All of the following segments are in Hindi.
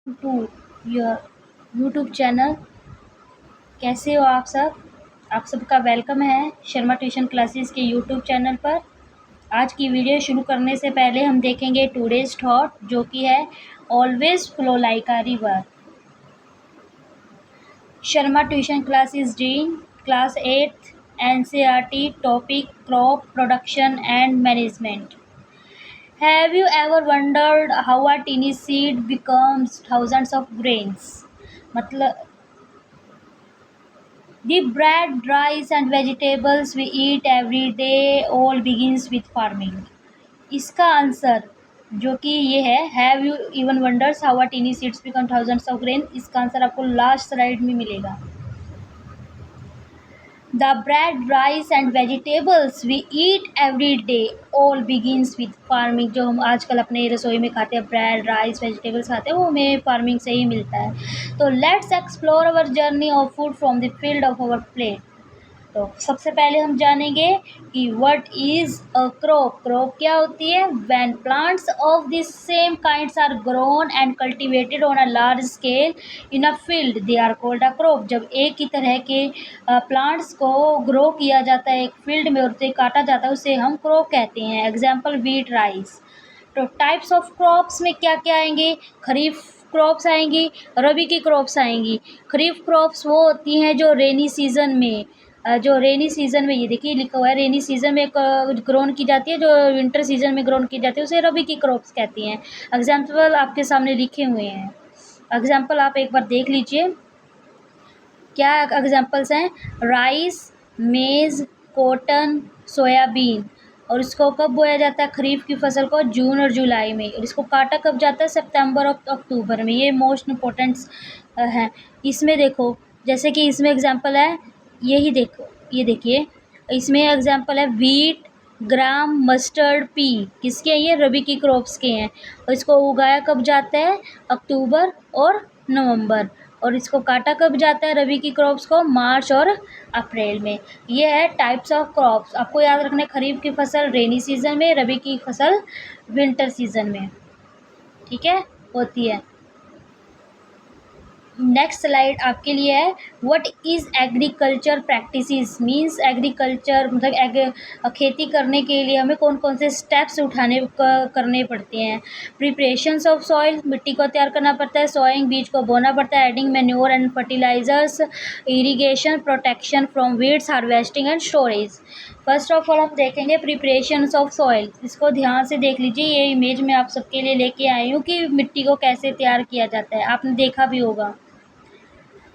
To your YouTube channel. कैसे हो आप सब? आप सबका वेलकम है शर्मा ट्यूशन क्लासेस के यूट्यूब चैनल पर। आज की वीडियो शुरू करने से पहले हम देखेंगे टुडेज थॉट, जो कि है always flow like a river. Sharma tuition classes dean class 8th NCERT topic crop production and management. Have you ever wondered how a teeny seed becomes thousands of grains? मतलब the bread, rice and vegetables we eat every day all begins with farming. इसका आंसर जो कि ये है, have you even wonders how a tiny seeds become thousands of grain, इसका आंसर आपको लास्ट स्लाइड में मिलेगा। The bread, rice and vegetables we eat every day all begins with farming। जो हम आजकल अपने रसोई में खाते हैं, ब्रेड, राइस, वेजिटेबल्स खाते हैं, वो हमें फार्मिंग से ही मिलता है। तो let's explore our journey of food from the field of our plate. तो सबसे पहले हम जानेंगे कि what is a crop. Crop क्या होती है? When plants of this same kinds are grown and cultivated on a large scale in a field they are called a crop. जब एक ही तरह के प्लांट्स को ग्रो किया जाता है एक फील्ड में और उसे काटा जाता है, उसे हम क्रॉप कहते हैं। Example wheat, rice. तो टाइप्स ऑफ क्रॉप्स में क्या क्या आएंगे? खरीफ क्रॉप्स आएंगी, रबी की क्रॉप्स आएंगी। खरीफ क्रॉप्स वो होती हैं जो रेनी सीजन में ये देखिए लिखा हुआ है, रेनी सीजन में ग्रोन की जाती है, जो विंटर सीजन में ग्रोन की जाती है, उसे रबी की क्रॉप्स कहती हैं। एग्जाम्पल आपके सामने लिखे हुए हैं। एग्जाम्पल आप एक बार देख लीजिए, क्या एग्जाम्पल्स हैं? राइस, मेज, कॉटन, सोयाबीन। और इसको कब बोया जाता है? खरीफ की फसल को जून और जुलाई में। और इसको काटा कब जाता है? सितंबर और अक्टूबर में। ये मोस्ट इम्पोर्टेंट है। इसमें देखो, जैसे कि इसमें एग्जाम्पल है, यही देखो, ये देखिए, इसमें एग्जाम्पल है व्हीट, ग्राम, मस्टर्ड, पी। किसके हैं ये? रबी की क्रॉप्स के हैं। और इसको उगाया कब जाता है? अक्टूबर और नवंबर। और इसको काटा कब जाता है रबी की क्रॉप्स को? मार्च और अप्रैल में। ये है टाइप्स ऑफ क्रॉप्स। आपको याद रखना है, खरीफ की फसल रेनी सीजन में, रबी की फसल विंटर सीजन में, ठीक है, होती है। नेक्स्ट स्लाइड आपके लिए है, what is agriculture practices. Means agriculture मतलब खेती करने के लिए हमें कौन कौन से स्टेप्स करने पड़ते हैं। प्रिपरेशंस ऑफ सॉइल, मिट्टी को तैयार करना पड़ता है। सोइंग, बीज को बोना पड़ता है। Adding manure and fertilisers. Irrigation, protection from weeds, harvesting and storage. First of all हम देखेंगे प्रिपरेशंस ऑफ सॉइल। इसको ध्यान से देख लीजिए, ये इमेज मैं आप सबके लिए लेके आई हूँ कि मिट्टी को कैसे तैयार किया जाता है, आपने देखा भी होगा।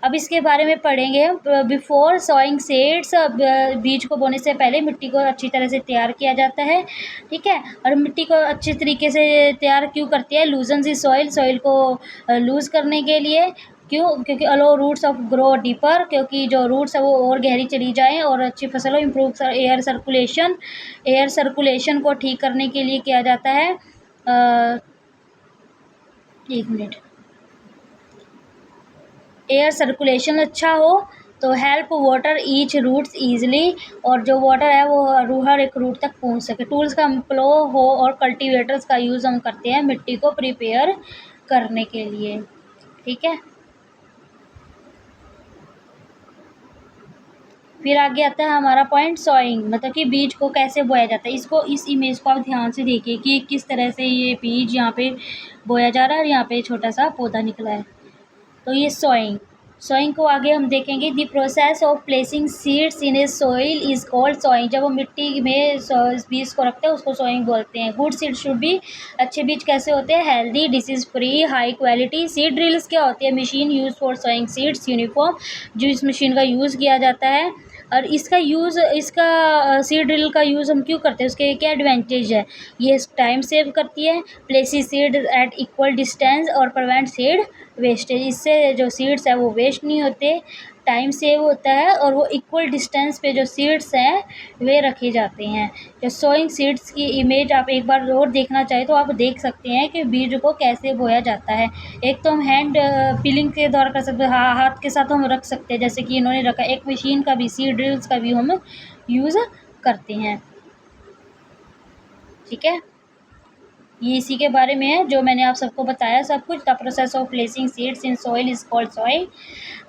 अब इसके बारे में पढ़ेंगे। बिफोर सोइंग सीड्स, बीज को बोने से पहले मिट्टी को अच्छी तरह से तैयार किया जाता है, ठीक है। और मिट्टी को अच्छे तरीके से तैयार क्यों करती है? लूजन दी सॉइल को लूज़ करने के लिए। क्यों? क्योंकि अलो रूट्स ऑफ ग्रो डीपर, क्योंकि जो रूट्स है वो और गहरी चली जाएँ और अच्छी फसल हो। इम्प्रूव एयर सर्कुलेशन को ठीक करने के लिए किया जाता है। एक मिनट, एयर सर्कुलेशन अच्छा हो तो help water each roots easily, और जो वाटर है वो हर एक रूट तक पहुंच सके। टूल्स का फ्लो हो और कल्टीवेटर्स का यूज़ हम करते हैं मिट्टी को प्रिपेयर करने के लिए, ठीक है। फिर आगे आता है हमारा पॉइंट सोइंग, मतलब कि बीज को कैसे बोया जाता है। इस इमेज को आप ध्यान से देखिए कि किस तरह से ये बीज यहाँ पे बोया जा रहा है और यहाँ पे छोटा सा पौधा निकला है। तो ये सोइंग को आगे हम देखेंगे। The process of placing seeds in a soil is called sowing. जब हम मिट्टी में बीज को रखते हैं उसको सोइंग बोलते हैं। गुड सीड शुड बी, अच्छे बीज कैसे होते हैं? Healthy, disease free, high quality. Seed drills क्या होती है? Machine use for sowing seeds uniform, जो इस मशीन का यूज़ किया जाता है। और इसका सीड ड्रिल का यूज़ हम क्यों करते हैं? उसके क्या एडवांटेज है? ये टाइम सेव करती है, places seed at equal distance और प्रिवेंट सीड वेस्टेज। इससे जो सीड्स है वो वेस्ट नहीं होते, टाइम सेव होता है, और वो इक्वल डिस्टेंस पे जो सीड्स हैं वे रखे जाते हैं। जो सोइंग सीड्स की इमेज आप एक बार और देखना चाहें तो आप देख सकते हैं कि बीज को कैसे बोया जाता है। एक तो हम हैंड पिलिंग के द्वारा कर सकते हैं, हाथ के साथ हम रख सकते हैं जैसे कि इन्होंने रखा। एक मशीन का भी, सीड ड्रिल्स का भी हम यूज़ करते हैं, ठीक है। ये इसी के बारे में है जो मैंने आप सबको बताया सब कुछ। The process of placing seeds in soil is called soil.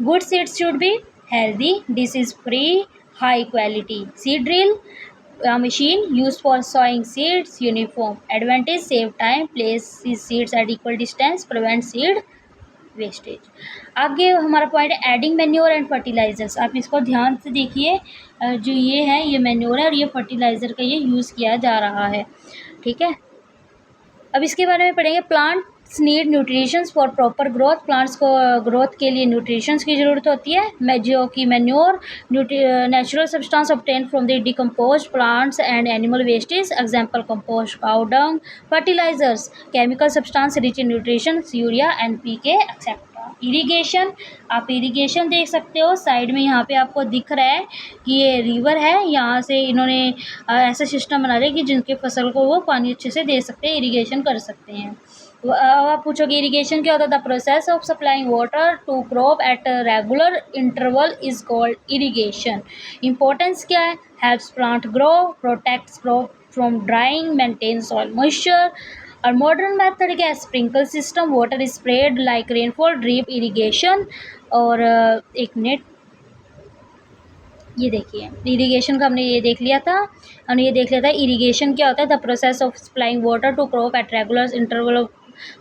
Good seeds should be healthy, disease free, high quality. Seed drill, a machine used for sowing seeds. Uniform advantage: save time, place seeds at equal distance, prevent seed wastage. आगे हमारा पॉइंट है एडिंग मैन्योर एंड फर्टिलाइजर्स। आप इसको ध्यान से देखिए, जो ये है ये मैन्योर है और ये फर्टिलाइज़र का ये यूज़ किया जा रहा है, ठीक है। अब इसके बारे में पढ़ेंगे। Plants need nutritions for proper growth. Plants को ग्रोथ के लिए न्यूट्रिशंस की ज़रूरत होती है। जो कि manure natural substance obtain from the decompose plants and animal wastage, example compost, cow dung. Fertilisers chemical substance rich in nutrition, urea, NPK etcetera. Irrigation, आप इरिगेशन देख सकते हो साइड में, यहाँ पे आपको दिख रहा है कि ये रिवर है, यहाँ से इन्होंने ऐसा सिस्टम बना लिया कि जिनके फसल को वो पानी अच्छे से दे सकते हैं, इरिगेशन कर सकते हैं। अब आप पूछोगे इरिगेशन क्या होता है? The process of supplying water to crop at regular interval is called irrigation. Importance क्या है? Helps plant grow, protects crop from drying, maintain soil moisture. और मॉडर्न मेथड क्या है? Sprinkle system, water spread like rainfall, drip irrigation. और एक मिनट, ये देखिए इरिगेशन का हमने ये देख लिया था, हमने ये देख लिया था इरिगेशन क्या होता है। The process of supplying water to crop at regular interval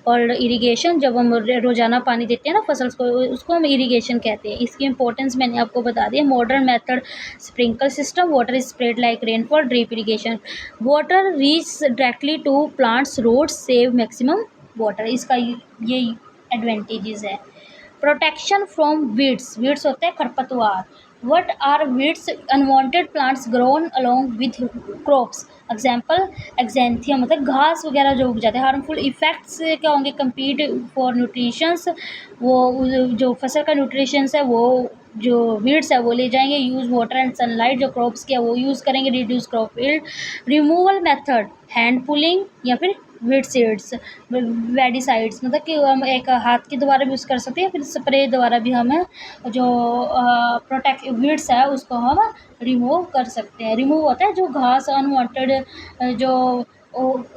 और इरिगेशन, जब हम रोज़ाना पानी देते हैं ना फसल को, उसको हम इरिगेशन कहते हैं। इसकी इंपॉर्टेंस मैंने आपको बता दी। Modern method sprinkle system, water spread like rainfall, drip irrigation. Water reach directly to plants roots, save maximum water. इसका ये एडवांटेजेस है। प्रोटेक्शन फ्रॉम वीड्स, वीड्स होते हैं खरपतवार। What are weeds? Unwanted plants grown along with crops, example एक्जेंथिया, मतलब घास वगैरह जो उग जाते हैं। हार्मफुल इफेक्ट्स क्या होंगे? कम्पीट फॉर न्यूट्रिशंस, वो जो फसल का न्यूट्रिशंस है वो जो वीड्स है वो ले जाएंगे। यूज़ वाटर एंड सनलाइट, जो क्रॉप्स के वो यूज़ करेंगे। Reduce crop yield. Removal method hand pulling या फिर वीड सीड्स, वेडिसाइड्स, मतलब कि हम एक हाथ के द्वारा भी यूज़ कर सकते हैं, फिर स्प्रे द्वारा भी हम जो प्रोटेक्ट वीड्स है उसको हम रिमूव कर सकते हैं। रिमूव होता है जो घास अनवांटेड जो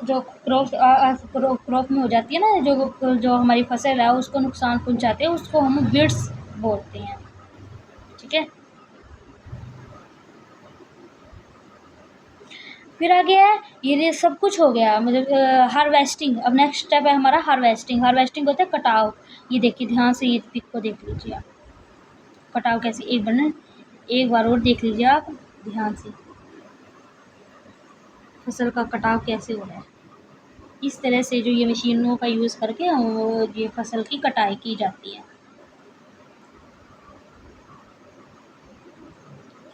जो क्रॉप में हो जाती है ना, जो हमारी फसल है उसको नुकसान पहुंचाते हैं, उसको हम वीड्स बोलते हैं, ठीक है। फिर आगे है, ये सब कुछ हो गया मतलब हार्वेस्टिंग। अब नेक्स्ट स्टेप है हमारा हार्वेस्टिंग। हार्वेस्टिंग होता है कटाव। ये देखिए ध्यान से, ये पिक को देख लीजिए आप, कटाव कैसे, एक बार और देख लीजिए आप ध्यान से, फसल का कटाव कैसे हो रहा है। इस तरह से जो ये मशीनों का यूज़ करके ये फसल की कटाई की जाती है,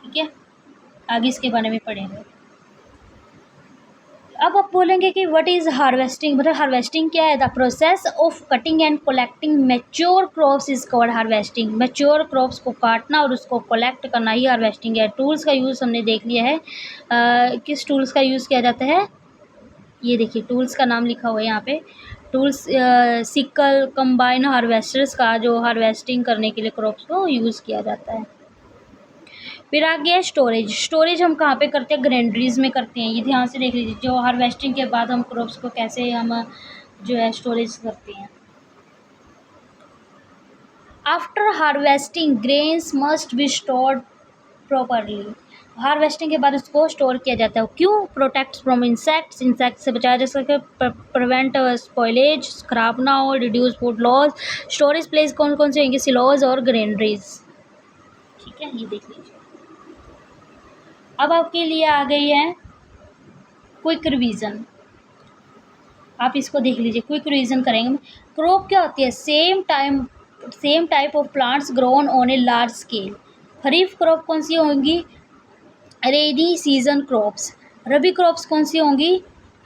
ठीक है। आगे इसके बारे में पढ़ेंगे। अब आप बोलेंगे कि व्हाट इज़ हार्वेस्टिंग, मतलब हार्वेस्टिंग क्या है? The process of cutting and collecting mature crops is called harvesting. Mature crops को काटना और उसको कलेक्ट करना ही हार्वेस्टिंग है। टूल्स का यूज़ हमने देख लिया है, किस टूल्स का यूज़ किया जाता है, ये देखिए टूल्स का नाम लिखा हुआ है यहाँ पे। टूल्स सिकल, कंबाइन हार्वेस्टर्स का जो हार्वेस्टिंग करने के लिए क्रॉप्स को यूज़ किया जाता है। फिर आ गया स्टोरेज। स्टोरेज हम कहाँ पे करते हैं? ग्रेनरीज में करते हैं। ये ध्यान से देख लीजिए, जो हार्वेस्टिंग के बाद हम क्रॉप्स को कैसे हम जो है स्टोरेज करते हैं। After harvesting grains must be stored properly. Harvesting के बाद उसको स्टोर किया जाता है। क्यों? प्रोटेक्ट्स फ्रॉम इंसेक्ट्स, इंसेक्ट से बचाया जा सके, प्रिवेंट स्पॉइलेज, खराब ना हो, reduce food loss. Storage place कौन कौन से होंगे? सिलोज और ग्रेनरीज, ठीक है, ये देख लीजिए। अब आपके लिए आ गई है क्विक रिवीजन। आप इसको देख लीजिए, क्विक रिवीजन करेंगे। क्रॉप क्या होती है? Same type of plants grown on a large scale. Kharif crop कौन सी होंगी? Rainy season crops. Rabi crops कौन सी होंगी?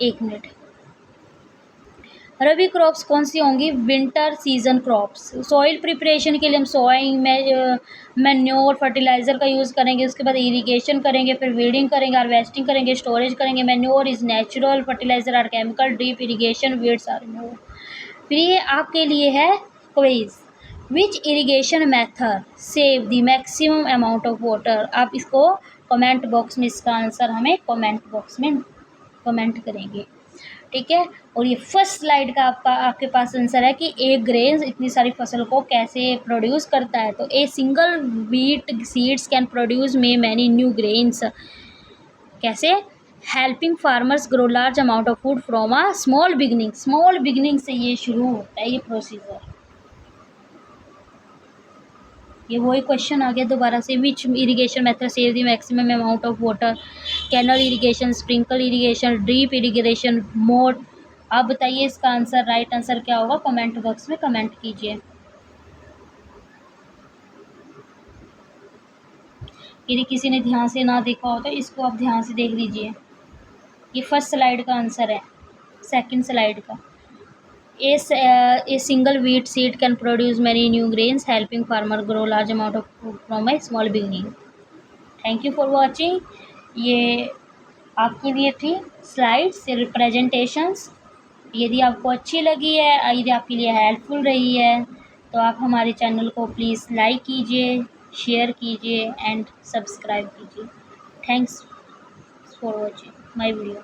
एक मिनट, रबी क्रॉप्स कौन सी होंगी? Winter season crops. Soil preparation के लिए हम सॉइंग मैन्योर फर्टिलाइज़र का यूज़ करेंगे, उसके बाद इरिगेशन करेंगे, फिर वीडिंग करेंगे, हार्वेस्टिंग करेंगे, स्टोरेज करेंगे। Manure is natural, fertiliser are chemical, drip irrigation, weeds are remove. फिर ये आपके लिए है quiz. Which irrigation method save the maximum amount of water? आप इसको कमेंट बॉक्स में इसका आंसर हमें कमेंट बॉक्स में कमेंट करेंगे, ठीक है। और ये फर्स्ट स्लाइड का आपके पास आंसर है कि एक ग्रेन इतनी सारी फसल को कैसे प्रोड्यूस करता है। तो a single wheat seeds can produce many new grains. कैसे? Helping farmers grow large amount of food from a small beginning. Small beginning से ये शुरू होता है ये प्रोसीजर। ये वही क्वेश्चन आ गया दोबारा से। Which irrigation method save the maximum amount of water? Canal irrigation, sprinkle irrigation, drip irrigation, mode. आप बताइए इसका आंसर, राइट आंसर क्या होगा? कमेंट बॉक्स में कमेंट कीजिए। यदि किसी ने ध्यान से ना देखा हो तो इसको आप ध्यान से देख लीजिए। ये फर्स्ट स्लाइड का आंसर है, सेकंड स्लाइड का। A single wheat seed can produce many new grains, helping farmer grow large amount of food from a small beginning. Thank you for watching. ये आपके लिए थी स्लाइड्स रिप्रेजेंटेशंस। यदि आपको अच्छी लगी है, यदि आपके लिए हेल्पफुल रही है, तो आप हमारे चैनल को प्लीज़ लाइक कीजिए, शेयर कीजिए एंड सब्सक्राइब कीजिए। Thanks for watching my video.